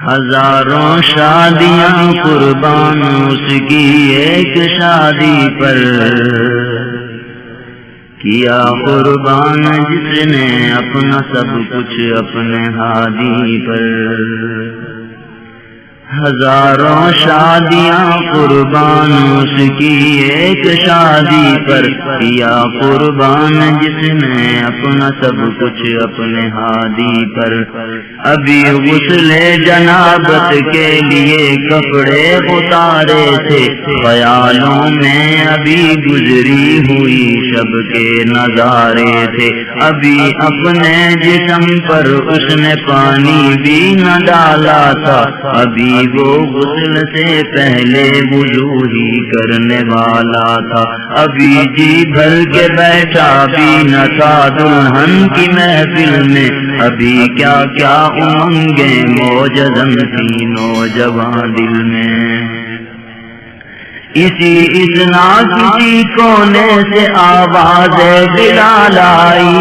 ہزاروں شادیاں قربان اس کی ایک شادی پر، کیا قربان جس نے اپنا سب کچھ اپنے ہادی پر۔ ہزاروں شادیاں قربان اس کی ایک شادی پر، کیا قربان جس نے اپنا سب کچھ اپنے ہادی پر۔ ابھی غسل جنابت کے لیے کپڑے اتارے تھے، خیالوں میں ابھی گزری ہوئی شب کے نظارے تھے۔ ابھی اپنے جسم پر اس نے پانی بھی نہ ڈالا تھا، ابھی وہ غسل سے پہلے وضو ہی کرنے والا تھا۔ ابھی جی بھر کے بیٹھا بھی نہ تھا دلہن کی محفل میں، ابھی کیا کیا امنگیں موجزم تھی نوجوان دل میں۔ اسی اذنا کسی کونے سے آواز بلال آئی،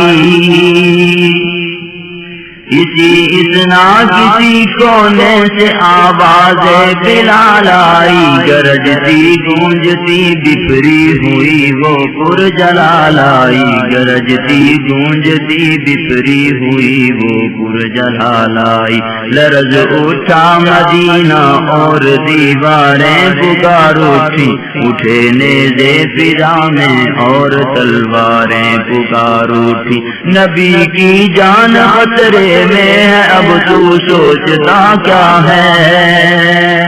اسی اذنا کسی کونے سے آواز بلال آئی، گرجتی گونجتی بپری ہوئی وہ پرجلال آئی، گرجتی گونجتی بپری ہوئی وہ پرجلال آئی۔ لرز اٹھا مدینہ اور دیواریں پکار اٹھی، اٹھے نیزے فضا میں اور تلواریں پکار اٹھی۔ نبی کی جان خطرے میں ہے اب تو سوچتا کیا ہے،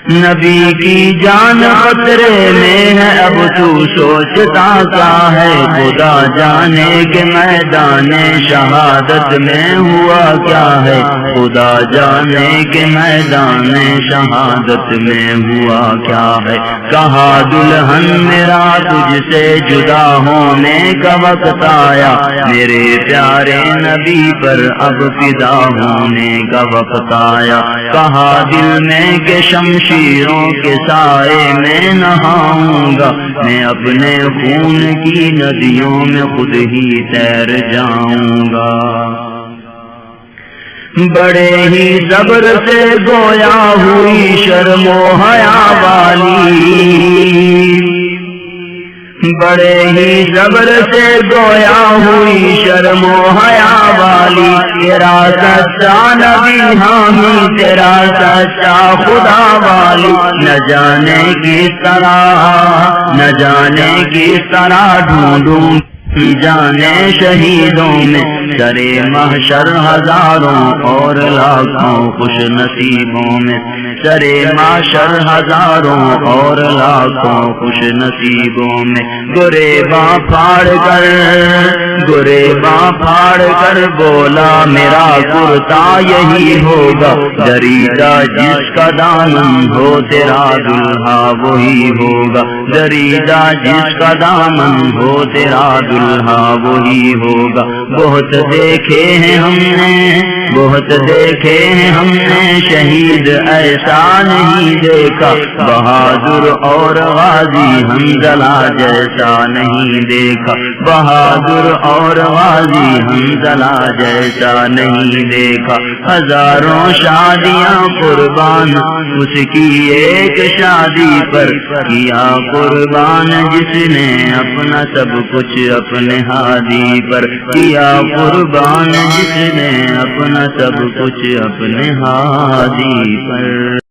نبی کی جان خطرے میں ہے اب تو سوچتا کیا ہے۔ خدا جانے کہ میدان شہادت میں ہوا کیا ہے، خدا جانے کہ میدان شہادت میں ہوا کیا ہے۔ کہا دلہن میرا تجھ سے جدا ہونے کا وقت آیا، میرے پیارے نبی پر اب فدا ہونے کا وقت آیا۔ کہا دل میں کہ شمشیروں کے سائے میں نہاؤں گا، میں اپنے خون کی ندیوں میں خود ہی تیر جاؤں گا۔ بڑے ہی صبر سے گویا ہوئی شرم و حیا والی، بڑے ہی صبر سے گویا ہوئی شرم و حیا والی۔ تیرا سچا نبی حامی، تیرا سچا خدا والی، نہ جانے کس طرح ڈھونڈوں جانے شہیدوں میں، سرے محشر ہزاروں اور لاکھوں خوش نصیبوں میں، سرے محشر ہزاروں اور لاکھوں خوش نصیبوں میں۔ گریباں پھاڑ کر بولا میرا کرتا یہی ہوگا، دریدہ جس کا دامن ہو تیرا دلہا وہی ہوگا، دریدہ جس کا دامن ہو تیرا دلہا وہی ہوگا۔ بہت دیکھے ہیں ہم نے شہید ایسا نہیں دیکھا، بہادر اور غازی حنظلہ جیسا نہیں دیکھا، بہادر اور غازی حنظلہ جیسا نہیں دیکھا۔ ہزاروں شادیاں قربان اس کی ایک شادی پر، کیا قربان جس نے اپنا سب کچھ اپنے ہادی پر، کیا قربان جس نے اپنا سب کچھ اپنے ہادی پر۔